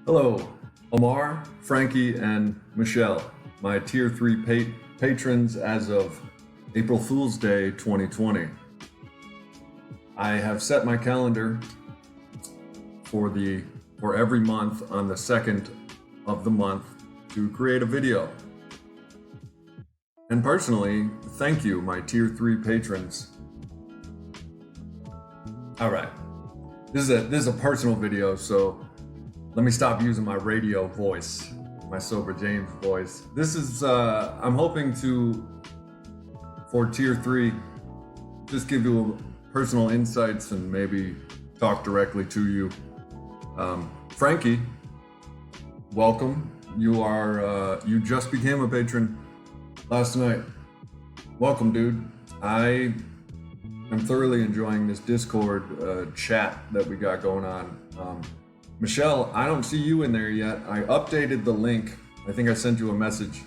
Hello, Omar, Frankie, and Michelle, my Tier 3 patrons as of April Fool's Day 2020. I have set my calendar for every month on the second of the month to create a video. And personally, thank you, my Tier 3 patrons. All right, this is a personal video, so let me stop using my radio voice, my Sober James voice. This is, I'm hoping to, for Tier 3, just give you personal insights and maybe talk directly to you. Frankie, welcome. You just became a patron last night. Welcome, dude. I am thoroughly enjoying this Discord chat that we got going on. Michelle, I don't see you in there yet. I updated the link. I think I sent you a message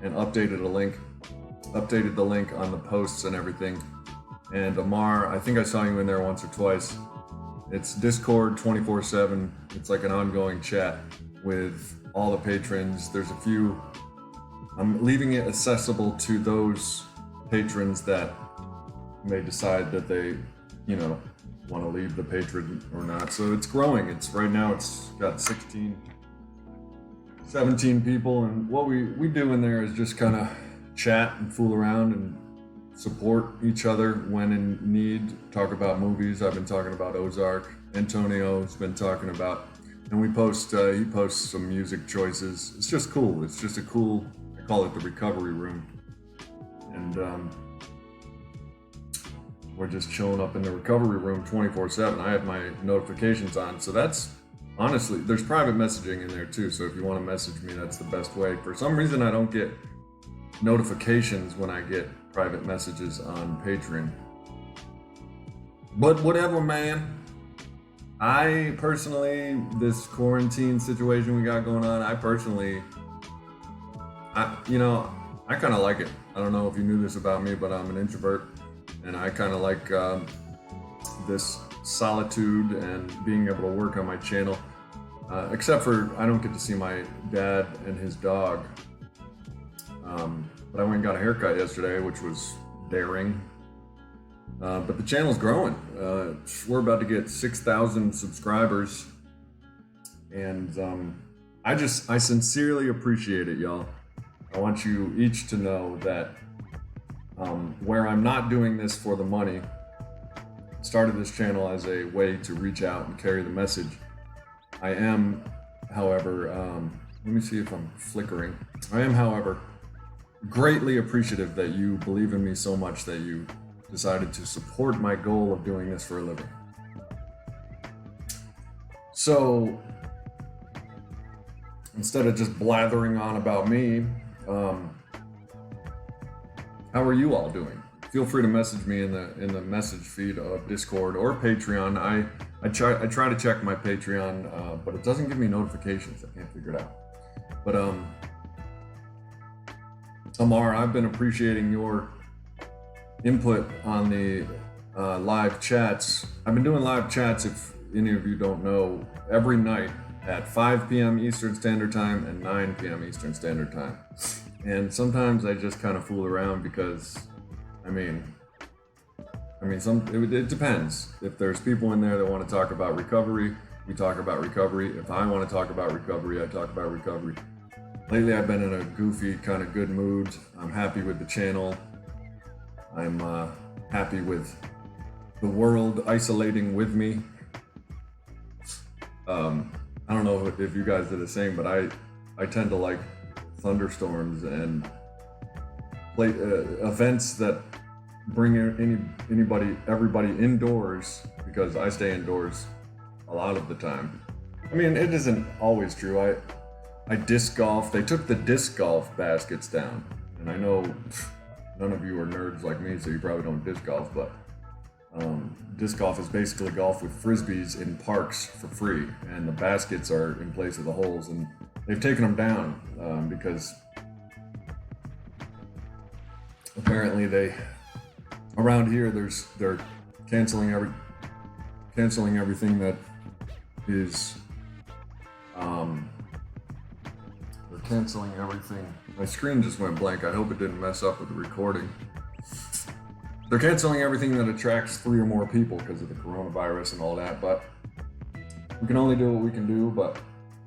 and updated the link on the posts and everything. And Amar, I think I saw you in there once or twice. It's Discord 24/7. It's like an ongoing chat with all the patrons. There's a few. I'm leaving it accessible to those patrons that may decide that they, want to leave the patron or not. So it's growing. Right now it's got 16, 17 people, and what we do in there is just kind of chat and fool around and support each other when in need. Talk about movies. I've been talking about Ozark. Antonio's been talking about, and he posts some music choices. It's just cool. It's just I call it the recovery room. And we're just chilling up in the recovery room 24/7. I have my notifications on, so that's honestly, there's private messaging in there too. So if you want to message me, that's the best way. For some reason, I don't get notifications when I get private messages on Patreon. But whatever, man. I personally, this quarantine situation we got going on, I kind of like it. I don't know if you knew this about me, but I'm an introvert. And I kind of like this solitude and being able to work on my channel. Except for I don't get to see my dad and his dog. But I went and got a haircut yesterday, which was daring. But the channel's growing. We're about to get 6,000 subscribers. And I sincerely appreciate it, y'all. I want you each to know that where I'm not doing this for the money, started this channel as a way to reach out and carry the message. I am, however, let me see if I'm flickering. I am, however, greatly appreciative that you believe in me so much that you decided to support my goal of doing this for a living. So, instead of just blathering on about me, how are you all doing? Feel free to message me in the message feed of Discord or Patreon. I try to check my Patreon, but it doesn't give me notifications. I can't figure it out. But Amar, I've been appreciating your input on the live chats. I've been doing live chats, if any of you don't know, every night at 5 p.m. Eastern Standard Time and 9 p.m. Eastern Standard Time. And sometimes I just kind of fool around because, it depends. If there's people in there that want to talk about recovery, we talk about recovery. If I want to talk about recovery, I talk about recovery. Lately, I've been in a goofy, kind of good mood. I'm happy with the channel. I'm happy with the world isolating with me. I don't know if you guys are the same, but I tend to like thunderstorms and events that bring everybody indoors, because I stay indoors a lot of the time. It isn't always true. I disc golf. They took the disc golf baskets down, and I know none of you are nerds like me, so you probably don't disc golf, but disc golf is basically golf with frisbees in parks for free, and the baskets are in place of the holes, and they've taken them down because apparently around here they're canceling everything that is They're canceling everything. My screen just went blank. I hope it didn't mess up with the recording. They're canceling everything that attracts 3 or more people because of the coronavirus and all that, but we can only do what we can do, but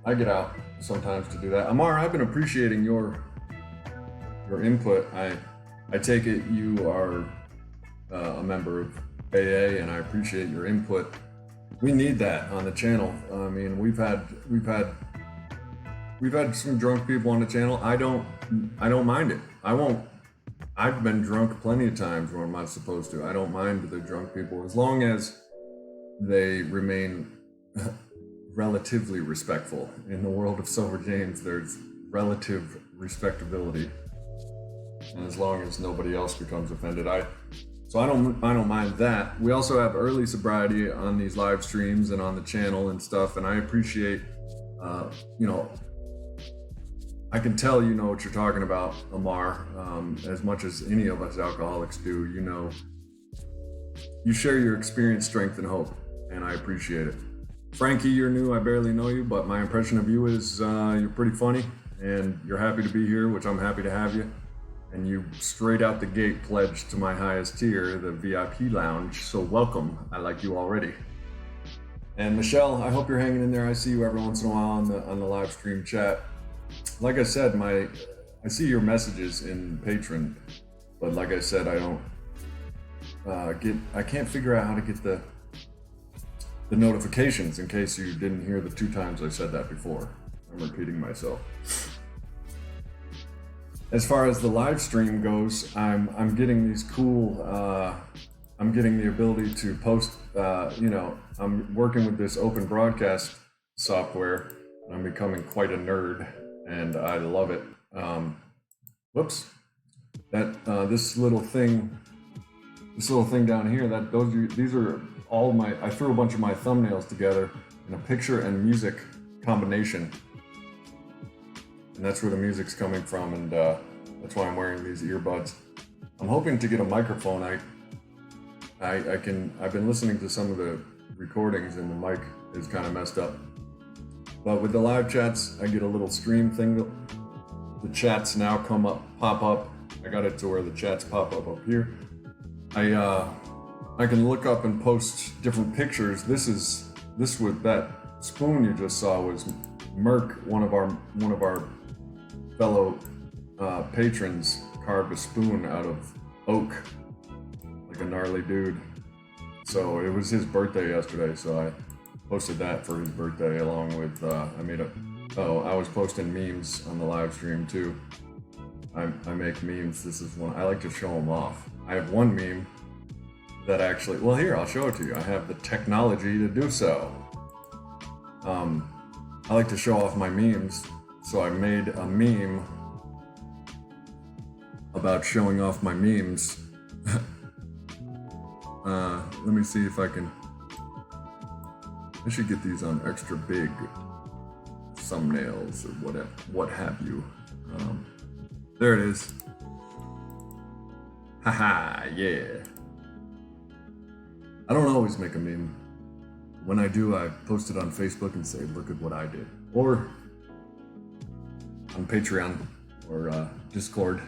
I get out sometimes to do that. Amar, I've been appreciating your input. I take it you are a member of AA, and I appreciate your input. We need that on the channel. I mean, we've had some drunk people on the channel. I don't mind it. I've been drunk plenty of times when I'm not supposed to. I don't mind the drunk people as long as they remain relatively respectful. In the world of Sober James, there's relative respectability, and as long as nobody else becomes offended, I don't mind that. We also have early sobriety on these live streams and on the channel and stuff, and I appreciate, I can tell you know what you're talking about, Amar, as much as any of us alcoholics do. You know, you share your experience, strength, and hope, and I appreciate it. Frankie, you're new. I barely know you, but my impression of you is you're pretty funny, and you're happy to be here, which I'm happy to have you. And you straight out the gate pledged to my highest tier, the VIP lounge, so welcome. I like you already. And Michelle, I hope you're hanging in there. I see you every once in a while on the live stream chat. Like I said, I see your messages in Patreon, but like I said, I don't I can't figure out how to get the notifications, in case you didn't hear the 2 times I said that before. I'm repeating myself. As far as the live stream goes, I'm getting these cool, I'm getting the ability to post, I'm working with this open broadcast software. I'm becoming quite a nerd, and I love it. Whoops. This little thing down here, these are all I threw a bunch of my thumbnails together in a picture and music combination. And that's where the music's coming from, and that's why I'm wearing these earbuds. I'm hoping to get a microphone. I've been listening to some of the recordings, and the mic is kind of messed up. But with the live chats, I get a little stream thing. The chats now pop up. I got it to where the chats pop up here. I can look up and post different pictures. This with that spoon you just saw was Merc, one of our fellow patrons, carved a spoon out of oak, like a gnarly dude. So it was his birthday yesterday, so I posted that for his birthday, along with I was posting memes on the live stream too. I make memes. This is one I like to show them off. I have one meme that actually, well, here, I'll show it to you. I have the technology to do so. I like to show off my memes, so I made a meme about showing off my memes. Let me see if I should get these on extra big thumbnails or what have you. There it is. Haha, yeah. I don't always make a meme. When I do, I post it on Facebook and say, look at what I did. Or on Patreon or Discord.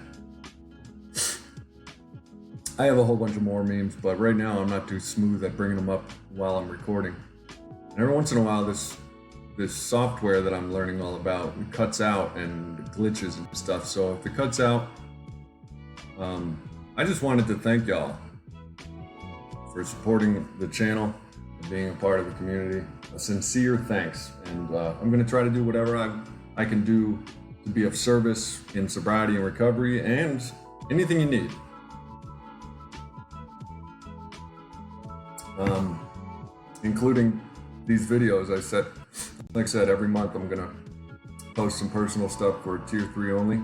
I have a whole bunch of more memes, but right now I'm not too smooth at bringing them up while I'm recording. And every once in a while, this software that I'm learning all about cuts out and glitches and stuff. So if it cuts out, I just wanted to thank y'all for supporting the channel and being a part of the community. A sincere thanks. And I'm going to try to do whatever I can do to be of service in sobriety and recovery, and anything you need. Including these videos. Like I said, every month I'm gonna post some personal stuff for tier 3 only.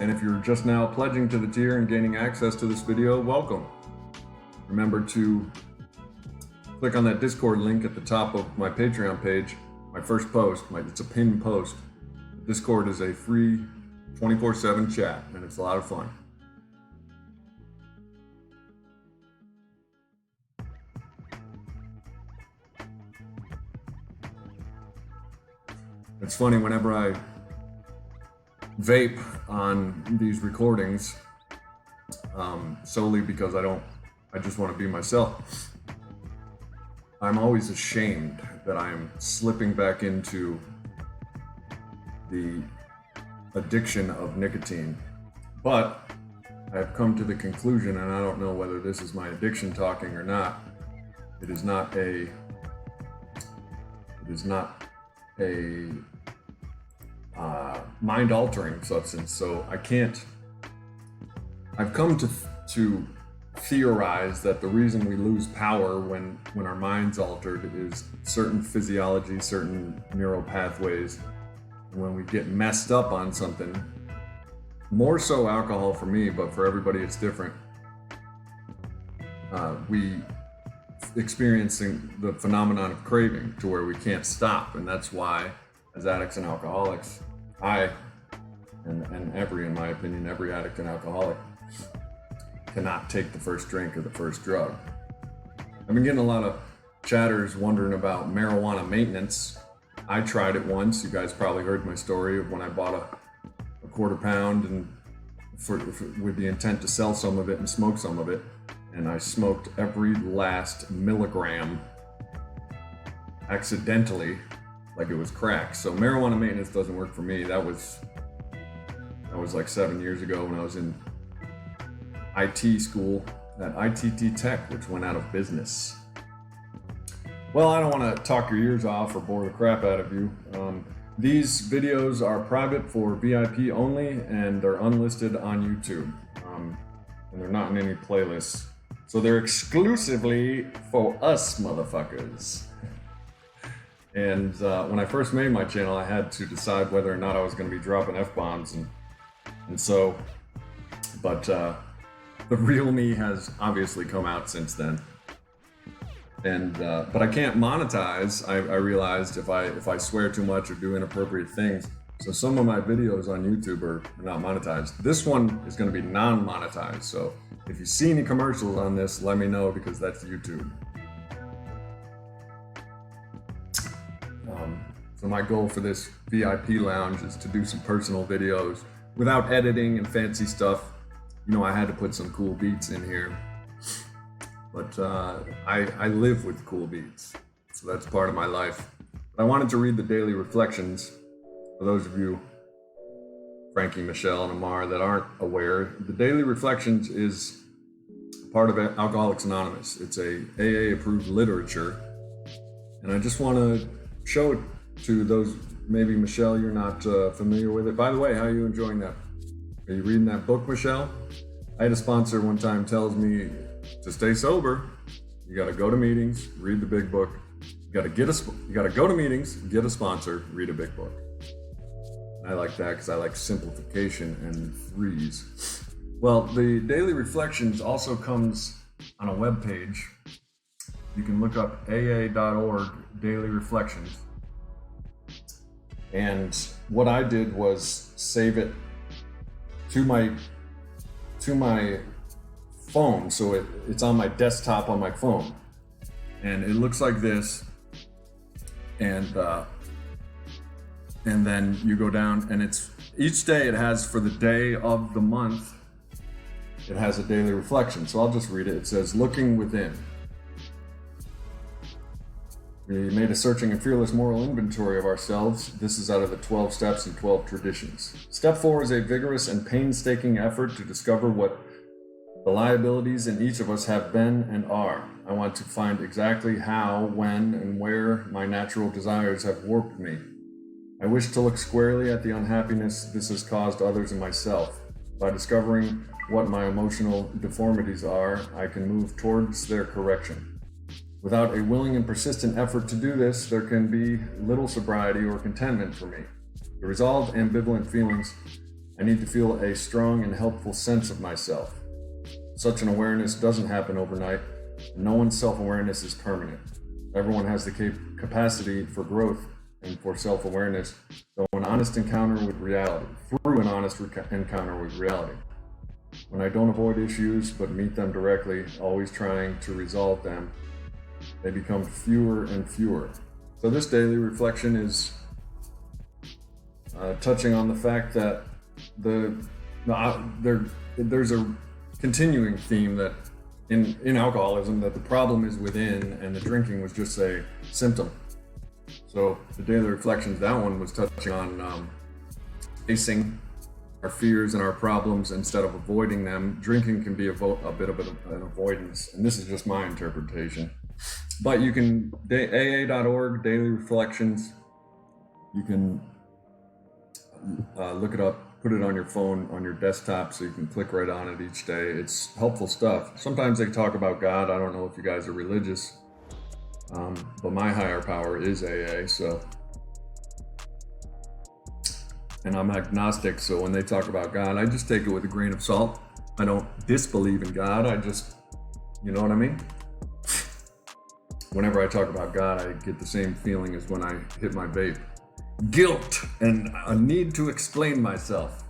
And if you're just now pledging to the tier and gaining access to this video, welcome. Remember to click on that Discord link at the top of my Patreon page. My first post, it's a pinned post. Discord is a free 24/7 chat, and it's a lot of fun. It's funny, whenever I vape on these recordings, solely because I just want to be myself, I'm always ashamed that I'm slipping back into the addiction of nicotine. But I've come to the conclusion, and I don't know whether this is my addiction talking or not, it is not a mind-altering substance, so I've come to theorize that the reason we lose power when our mind's altered is certain physiology, certain neural pathways. And when we get messed up on something, more so alcohol for me, but for everybody it's different, we experiencing the phenomenon of craving to where we can't stop. And that's why, as addicts and alcoholics, in my opinion, every addict and alcoholic cannot take the first drink or the first drug. I've been getting a lot of chatters wondering about marijuana maintenance. I tried it once. You guys probably heard my story of when I bought a quarter pound and with the intent to sell some of it and smoke some of it. And I smoked every last milligram accidentally, like it was crack. So marijuana maintenance doesn't work for me. That was like 7 years ago when I was in IT school at ITT Tech, which went out of business. Well, I don't want to talk your ears off or bore the crap out of you. These videos are private for VIP only, and they're unlisted on YouTube. And they're not in any playlists. So they're exclusively for us motherfuckers. And when I first made my channel, I had to decide whether or not I was going to be dropping F-bombs. But the real me has obviously come out since then. But I can't monetize. I realized if I swear too much or do inappropriate things. So some of my videos on YouTube are not monetized. This one is going to be non-monetized. So if you see any commercials on this, let me know, because that's YouTube. So my goal for this VIP lounge is to do some personal videos without editing and fancy stuff. You know, I had to put some cool beats in here, but I live with cool beats, so that's part of my life. But I wanted to read the daily reflections for those of you, Frankie, Michelle, and Amar, that aren't aware. The daily reflections is part of Alcoholics Anonymous. It's a AA approved literature, and I just want to show it to those. Maybe Michelle, you're not familiar with it. By the way, how are you enjoying that? Are you reading that book, Michelle? I had a sponsor one time tells me to stay sober, you got to go to meetings, read the big book. You got to go to meetings, get a sponsor, read a big book. And I like that because I like simplification and threes. Well, the daily reflections also comes on a web page. You can look up aa.org daily reflections. And what I did was save it to my phone, so it's on my desktop on my phone, and it looks like this. And then you go down, and it's each day it has, for the day of the month, it has a daily reflection. So I'll just read it. It says, looking within. We made a searching and fearless moral inventory of ourselves. This is out of the 12 steps and 12 traditions. Step 4 is a vigorous and painstaking effort to discover what the liabilities in each of us have been and are. I want to find exactly how, when, and where my natural desires have warped me. I wish to look squarely at the unhappiness this has caused others and myself. By discovering what my emotional deformities are, I can move towards their correction. Without a willing and persistent effort to do this, there can be little sobriety or contentment for me. To resolve ambivalent feelings, I need to feel a strong and helpful sense of myself. Such an awareness doesn't happen overnight, and no one's self-awareness is permanent. Everyone has the capacity for growth and for self-awareness, through an honest encounter with reality. When I don't avoid issues, but meet them directly, always trying to resolve them, they become fewer and fewer. So this daily reflection is touching on the fact that there's a continuing theme that in alcoholism, that the problem is within and the drinking was just a symptom. So the daily reflections, that one was touching on facing our fears and our problems instead of avoiding them. Drinking can be a bit of an avoidance, and this is just my interpretation. But you can, AA.org, daily reflections, you can look it up, put it on your phone, on your desktop, so you can click right on it each day. It's helpful stuff. Sometimes they talk about God. I don't know if you guys are religious, but my higher power is AA, so. And I'm agnostic, so when they talk about God, I just take it with a grain of salt. I don't disbelieve in God, I just, you know what I mean? Whenever I talk about God, I get the same feeling as when I hit my vape. Guilt and a need to explain myself.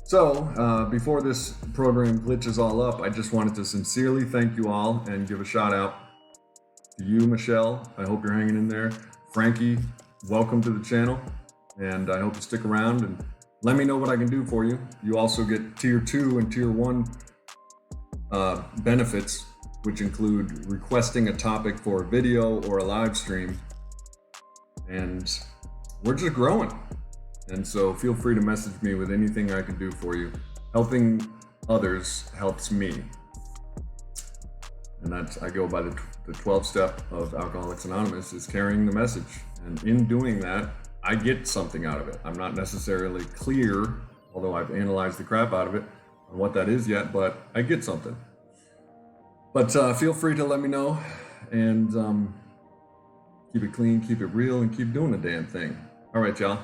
So, before this program glitches all up, I just wanted to sincerely thank you all and give a shout out to you, Michelle. I hope you're hanging in there. Frankie, welcome to the channel. And I hope you stick around and let me know what I can do for you. You also get tier 2 and tier 1 benefits, which include requesting a topic for a video or a live stream. And we're just growing. And so feel free to message me with anything I can do for you. Helping others helps me. And that's, I go by the 12th step of Alcoholics Anonymous, is carrying the message. And in doing that, I get something out of it. I'm not necessarily clear, although I've analyzed the crap out of it, on what that is yet, but I get something. But feel free to let me know, and keep it clean, keep it real, and keep doing the damn thing. All right, y'all.